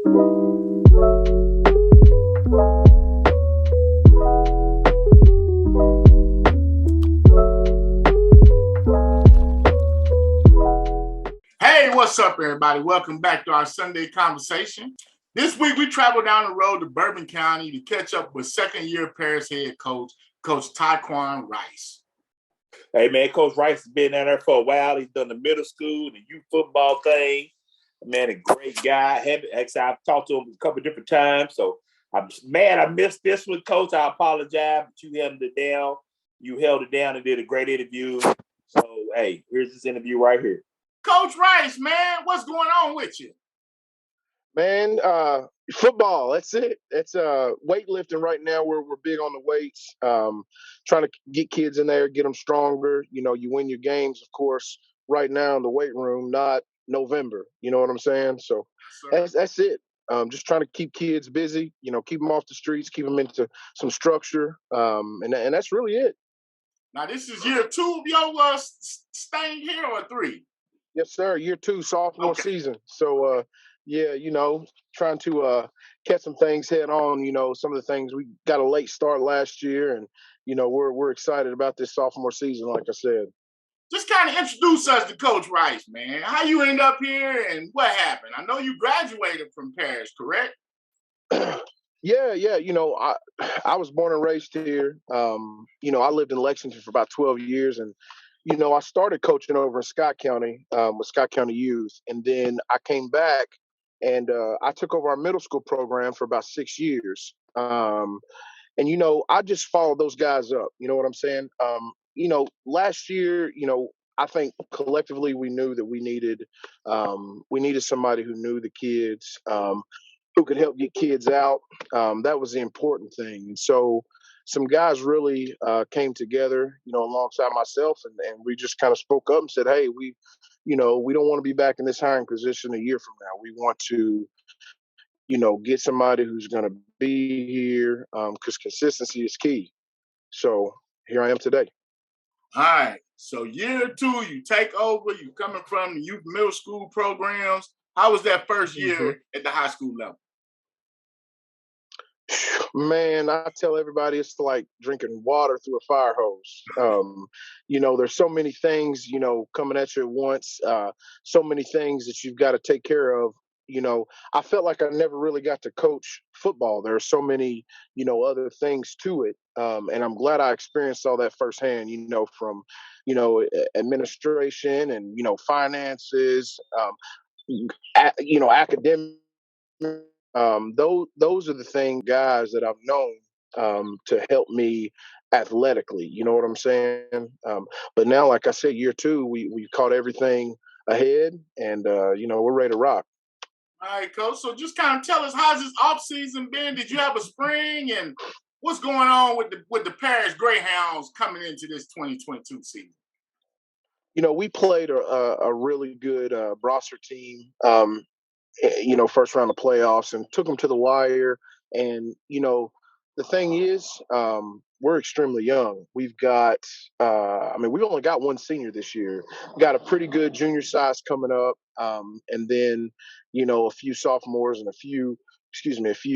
Hey, what's up, everybody? Welcome back to our Sunday conversation. This week, we traveled down the road to Bourbon County to catch up with second-year Paris head coach, Coach Tyquan Rice. Hey, man, Coach Rice has been down there for a while. He's done the middle school, the youth football thing. Man, a great guy. Actually, I've talked to him a couple of different times. So, I'm mad I missed this one, Coach. I apologize, but you held it down. You held it down and did a great interview. So, hey, here's this interview right here. Coach Rice, man, what's going on with you? Man, football, that's it. It's weightlifting right now. We're big on the weights, trying to get kids in there, get them stronger. You know, you win your games, of course, right now in the weight room, not November. You know what I'm saying? So that's it. Just trying to keep kids busy, you know, keep them off the streets, keep them into some structure. And that's really it. Now, this is year 2 of your staying here, or 3? Yes, sir. Year 2, sophomore season. So, yeah, you know, trying to catch some things head on. You know, some of the things we got a late start last year, and you know we're excited about this sophomore season. Like I said, just kind of introduce us to Coach Rice, man. How you end up here, and what happened? I know you graduated from Paris, correct? Yeah. You know, I was born and raised here. You know, I lived in Lexington for about 12 years, and you know, I started coaching over in Scott County with Scott County Youth, and then I came back and I took over our middle school program for about 6 years. And you know, I just followed those guys up. You know what I'm saying? You know, last year, you know, I think collectively we knew that we needed somebody who knew the kids, who could help get kids out. That was the important thing. And so some guys really came together, you know, alongside myself, and we just kind of spoke up and said, hey, you know, we don't want to be back in this hiring position a year from now. We want to, you know, get somebody who's going to be here because consistency is key. So here I am today. All right. So year 2, you take over. You coming from the youth middle school programs. How was that first year at the high school level? Man, I tell everybody it's like drinking water through a fire hose. You know, there's so many things, you know, coming at you at once, so many things that you've got to take care of. You know, I felt like I never really got to coach football. There are so many, you know, other things to it. And I'm glad I experienced all that firsthand, you know, from, you know, administration and, you know, finances, you know, academic. Those are the things, guys, that I've known to help me athletically. You know what I'm saying? But now, like I said, year 2, we caught everything ahead, and you know, we're ready to rock. All right, Coach. So just kind of tell us, how's this off season been? Did you have a spring, and what's going on with the Paris Greyhounds coming into this 2022 season? You know, we played a really good Brosser team. You know, first round of playoffs, and took them to the wire. And you know, the thing is, we're extremely young. We've got, I mean, we've only got one senior this year. We got a pretty good junior size coming up, and then, you know, a few sophomores and a few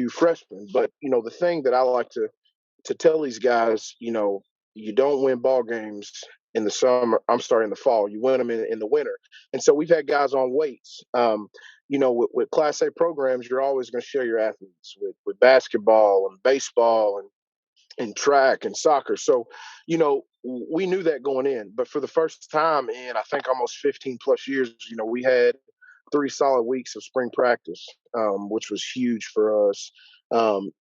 freshmen. But you know, the thing that I like to tell these guys, you know, you don't win ball games in the summer. I'm sorry, in the fall. You win them in the winter. And so we've had guys on weights. You know, with Class A programs, you're always going to share your athletes with basketball and baseball and track and soccer. So, you know, we knew that going in. But for the first time in, I think, almost 15 plus years, you know, we had 3 solid weeks of spring practice, which was huge for us.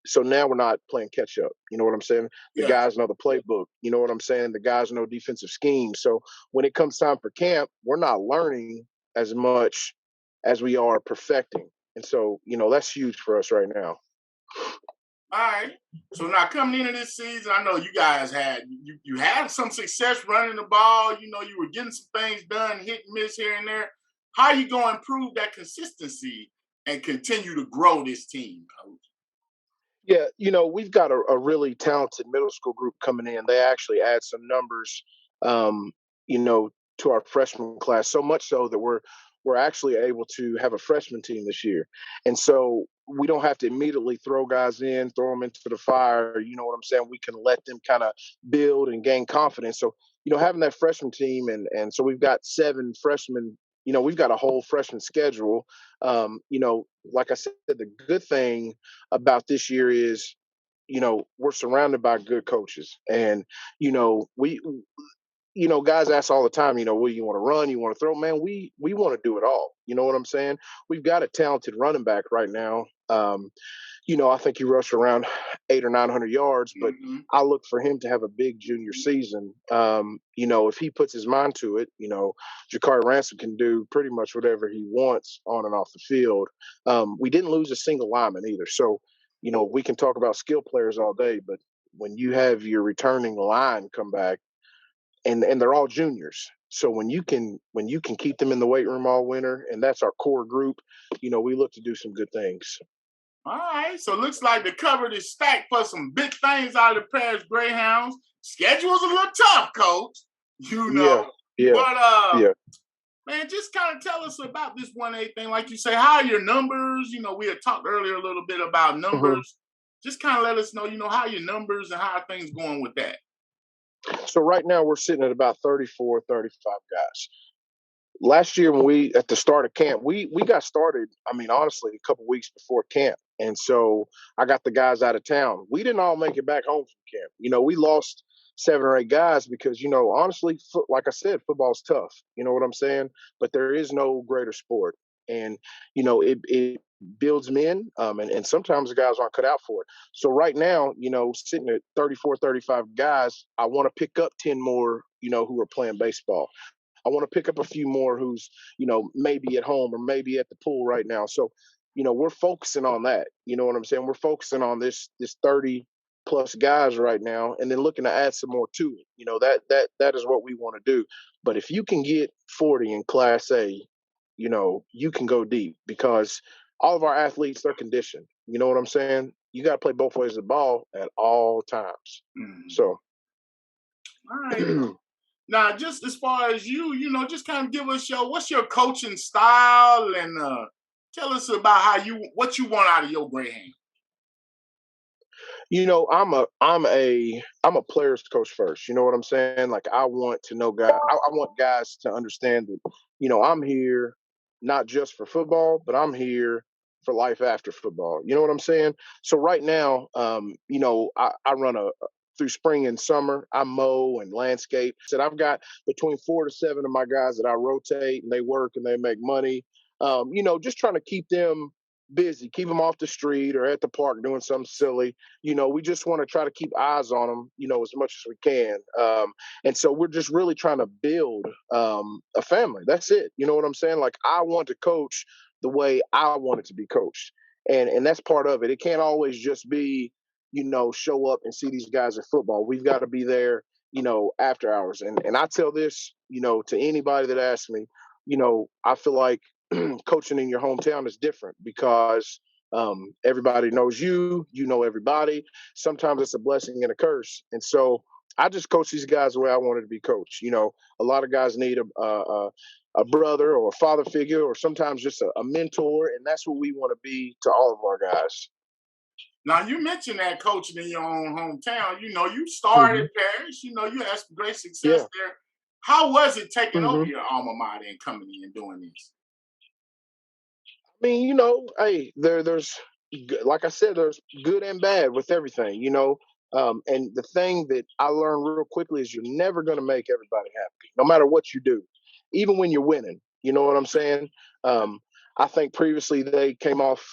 So now we're not playing catch up. You know what I'm saying? The guys know the playbook. You know what I'm saying? The guys know defensive scheme. So when it comes time for camp, we're not learning as much as we are perfecting. And so, you know, that's huge for us right now. All right. So now coming into this season, I know you guys had you had some success running the ball. You know, you were getting some things done, hit and miss here and there. How are you going to improve that consistency and continue to grow this team, Coach? Yeah, you know, we've got a really talented middle school group coming in. They actually add some numbers, you know, to our freshman class, so much so that we're actually able to have a freshman team this year. And so we don't have to immediately throw guys in, throw them into the fire. You know what I'm saying? We can let them kind of build and gain confidence. So, having that freshman team, and so we've got 7 freshmen. We've got a whole freshman schedule. Like I said, the good thing about this year is, we're surrounded by good coaches, and we guys ask all the time, what you want to run, you want to throw, man, we want to do it all. You know what I'm saying? We've got a talented running back right now. I think he rushed around 800 or 900 yards, but I look for him to have a big junior season. If he puts his mind to it, Jakari Ransom can do pretty much whatever he wants on and off the field. We didn't lose a single lineman either. So, we can talk about skill players all day, but when you have your returning line come back, and they're all juniors. So when you can keep them in the weight room all winter, and that's our core group, we look to do some good things. All right. So it looks like the cupboard is stacked for some big things out of the Paris Greyhounds. Schedule's a little tough, Coach. Yeah. But man, just kind of tell us about this 1A thing. Like you say, how are your numbers? We had talked earlier a little bit about numbers. Just kind of let us know, how are your numbers and how are things going with that? So right now we're sitting at about 34, 35 guys. Last year when at the start of camp, we got started, honestly, a couple weeks before camp. And so I got the guys out of town. We didn't all make it back home from camp. We lost 7 or 8 guys because, honestly, like I said, football's tough. You know what I'm saying? But there is no greater sport. And, it builds men, and sometimes the guys aren't cut out for it. So right now, sitting at 34, 35 guys, I want to pick up 10 more, who are playing baseball. I want to pick up a few more who's, maybe at home or maybe at the pool right now. So, we're focusing on that. You know what I'm saying? We're focusing on this 30 plus guys right now, and then looking to add some more to it. That is what we want to do. But if you can get 40 in Class A, you can go deep because all of our athletes, they're conditioned. You know what I'm saying? You got to play both ways of the ball at all times. So. All right. Now, just as far as you, just kind of give us what's your coaching style, and tell us about what you want out of your Greyhound. I'm a player's coach first. You know what I'm saying? Like I want to know guys. I want guys to understand that, I'm here not just for football, but I'm here for life after football. You know what I'm saying? So right now, I run through spring and summer, I mow and landscape. So I've got between 4 to 7 of my guys that I rotate, and they work and they make money. Just trying to keep them busy, keep them off the street or at the park doing something silly. We just want to try to keep eyes on them, as much as we can. And so we're just really trying to build a family. That's it. You know what I'm saying? Like I want to coach the way I want it to be coached. And that's part of it. It can't always just be, show up and see these guys at football. We've got to be there, after hours. And I tell this, to anybody that asks me, I feel like coaching in your hometown is different because everybody knows you know everybody. Sometimes it's a blessing and a curse. And so I just coach these guys the way I wanted to be coached. A lot of guys need a brother or a father figure or sometimes just a mentor. And that's what we want to be to all of our guys. Now, you mentioned that coaching in your own hometown. You started Paris. You had some great success there. How was it taking over your alma mater and coming in and doing this? Hey, there's, like I said, there's good and bad with everything, and the thing that I learned real quickly is you're never going to make everybody happy, no matter what you do, even when you're winning. You know what I'm saying? I think previously they came off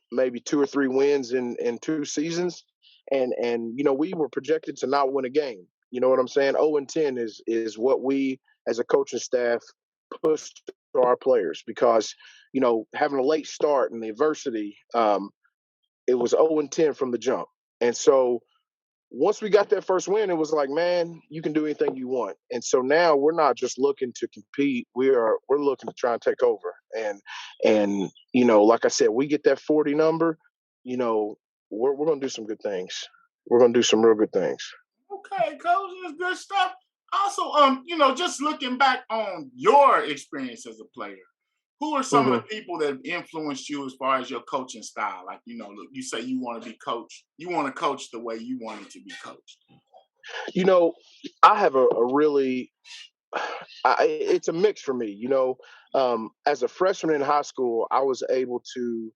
maybe 2 or 3 wins in 2 seasons, and we were projected to not win a game. You know what I'm saying? 0-10 is what we as a coaching staff pushed to our players because having a late start and the adversity, it was 0-10 from the jump. And so once we got that first win, it was like, man, you can do anything you want. And so now we're not just looking to compete. We're looking to try and take over. And like I said, we get that 40 number, we're going to do some good things. We're going to do some real good things. Okay, Coach, that's good stuff. Also, just looking back on your experience as a player, Who are some of the people that influenced you as far as your coaching style? Like, look, you say you want to be coached. You want to coach the way you want it to be coached. I have a really, it's a mix for me. As a freshman in high school, I was able to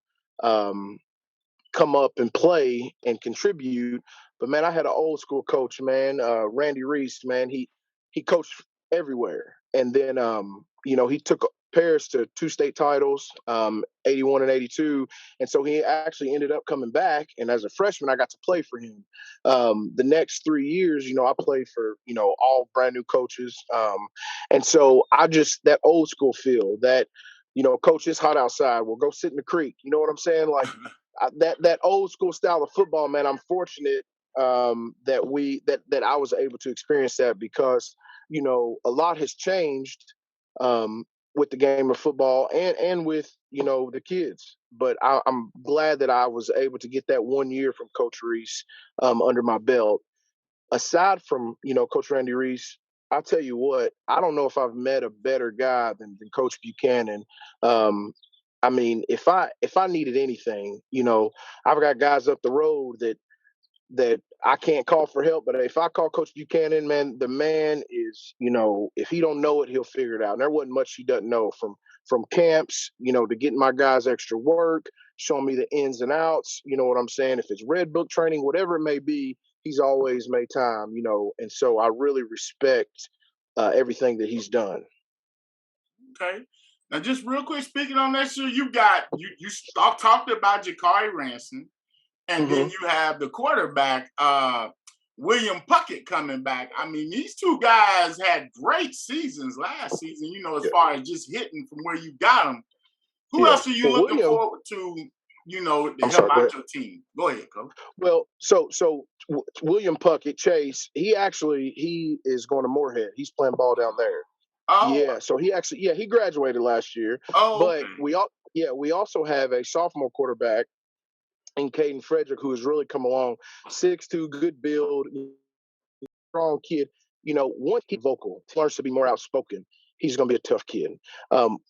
come up and play and contribute. But man, I had an old school coach, man, Randy Reese, man. He coached everywhere, and then he took Paris to 2 state titles, 81 and 82, and so he actually ended up coming back. And as a freshman, I got to play for him. The next 3 years, I played for all brand new coaches, and so I just that old school feel that. Coach, it's hot outside. We'll go sit in the creek. You know what I'm saying? Like that old school style of football, man. I'm fortunate that I was able to experience that because a lot has changed with the game of football and with the kids. But I'm glad that I was able to get that 1 year from Coach Reese under my belt. Aside from Coach Randy Reese, I'll tell you what, I don't know if I've met a better guy than Coach Buchanan. I mean, if I needed anything, I've got guys up the road that I can't call for help, but if I call Coach Buchanan, man, the man is, if he don't know it, he'll figure it out. And there wasn't much he doesn't know from camps, to getting my guys extra work, showing me the ins and outs. You know what I'm saying? If it's Red Book training, whatever it may be, he's always made time, and so I really respect everything that he's done. Okay. Now, just real quick, speaking on that, sir, you talked about Jakari Ransom, and then you have the quarterback, William Puckett, coming back. I mean, these two guys had great seasons last season, as far as just hitting from where you got them. Who else are you looking forward to, to help out your team? Go ahead, Coach. Well, so William Puckett, Chase, he is going to Moorhead. He's playing ball down there. Oh. Yeah, so he graduated last year. Oh, but okay. we also have a sophomore quarterback in Caden Frederick who has really come along. 6'2", good build, strong kid. Once he's vocal, learns to be more outspoken, he's going to be a tough kid.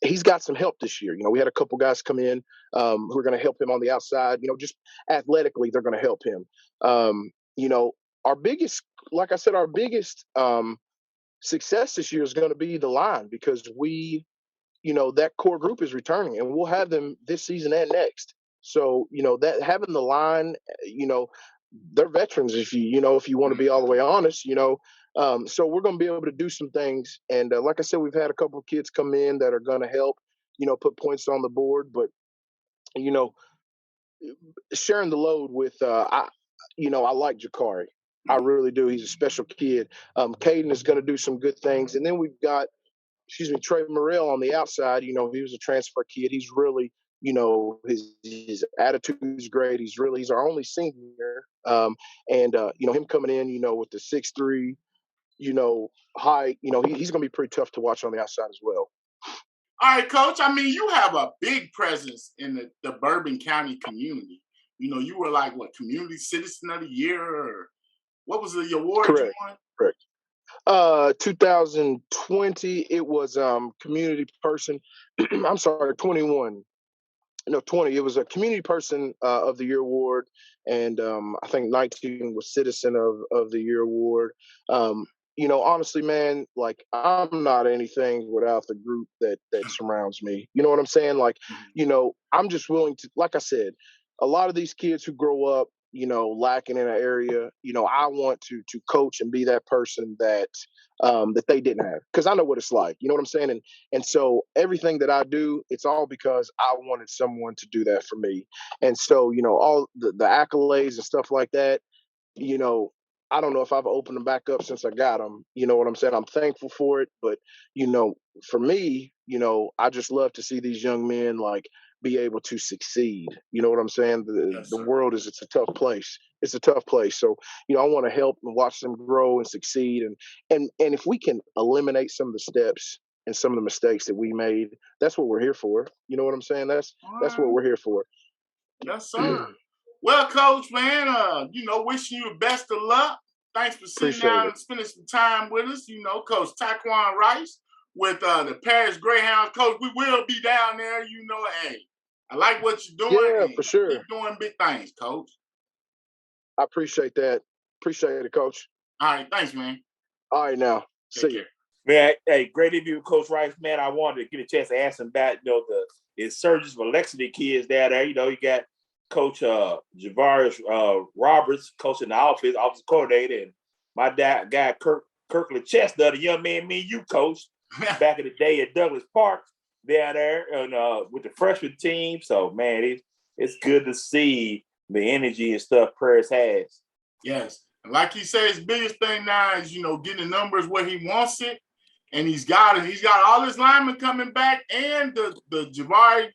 He's got some help this year. We had a couple guys come in who are going to help him on the outside. Just athletically, they're going to help him. Our biggest success this year is going to be the line because that core group is returning and we'll have them this season and next. So, that having the line, they're veterans if you want to be all the way honest, so we're going to be able to do some things. And like I said, we've had a couple of kids come in that are going to help, put points on the board. But, sharing the load with, I like Jakari. I really do. He's a special kid. Caden is going to do some good things. And then we've got, Trey Morrell on the outside. He was a transfer kid. He's really, his attitude is great. He's our only senior. And him coming in, with the 6'3", height, he's going to be pretty tough to watch on the outside as well. All right, Coach. I mean, you have a big presence in the Bourbon County community. You were like, what, Community Citizen of the Year, or what was the award you won? Correct. 2020, it was Community Person. I'm sorry, 21. No, 20. It was a Community Person of the Year award, and I think 19 was Citizen of the Year award. Honestly, man, like I'm not anything without the group that surrounds me. You know what I'm saying? Like, I'm just willing to, like I said, a lot of these kids who grow up, lacking in an area, I want to coach and be that person that they didn't have, because I know what it's like. You know what I'm saying? And so everything that I do, it's all because I wanted someone to do that for me. And so, all the accolades and stuff like that, I don't know if I've opened them back up since I got them. You know what I'm saying? I'm thankful for it. But, for me, I just love to see these young men be able to succeed. You know what I'm saying? The world it's a tough place. It's a tough place. So, I want to help and watch them grow and succeed. And if we can eliminate some of the steps and some of the mistakes that we made, that's what we're here for. You know what I'm saying? That's what we're here for. Yes, sir. Well, Coach, man, wishing you the best of luck. Thanks for sitting down and spending some time with us. Coach Tyquan Rice, with the Paris Greyhounds. Coach, we will be down there. You know, hey, I like what you're doing. Yeah, And for sure. keep doing big things, Coach. I appreciate that. Appreciate it, Coach. All right, thanks, man. All right, now. Take See you. Man, hey, great interview with Coach Rice, man. I wanted to get a chance to ask him about, the insurgents of Lexington kids down there. You got Coach Javarius Roberts coaching the offensive coordinator, and my guy Kirkland Chestnut, a young man me and you coached back in the day at Douglas Park down there and with the freshman team. So, man, it's good to see the energy and stuff Paris has. Yes. And like he said, his biggest thing now is, getting the numbers where he wants it. And he's got it. He's got all his linemen coming back and the Javari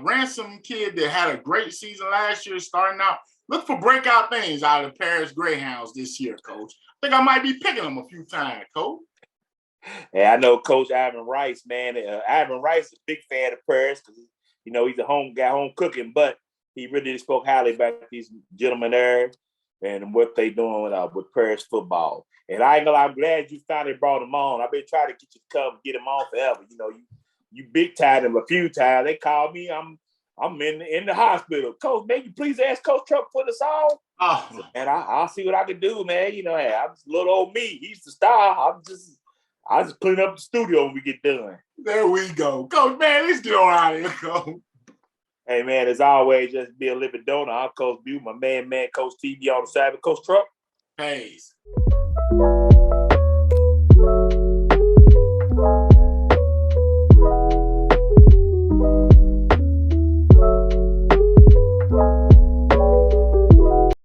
Ransom kid that had a great season last year starting out. Look for breakout things out of the Paris Greyhounds this year, Coach. I think I might be picking them a few times, Coach. Yeah, I know Coach Ivan Rice, man. Ivan Rice is a big fan of Paris because, he's a home guy, home cooking, but he really spoke highly about these gentlemen there and what they doing with Paris football. And I ain't gonna lie, I'm glad you finally brought him on. I've been trying to get you to come get him on forever. You big timed him a few times. They called me. I'm in the hospital. Coach, maybe please ask Coach Trump to put us on. Oh. And I'll see what I can do, man. Hey, I'm just little old me. He's the star. I'll just clean up the studio when we get done. There we go. Coach, man, let's get on out of here, Coach. Hey, man, as always, just be a living donor. I'm Coach Bew, my man, Coach TV on the side. Coach Trump. Peace.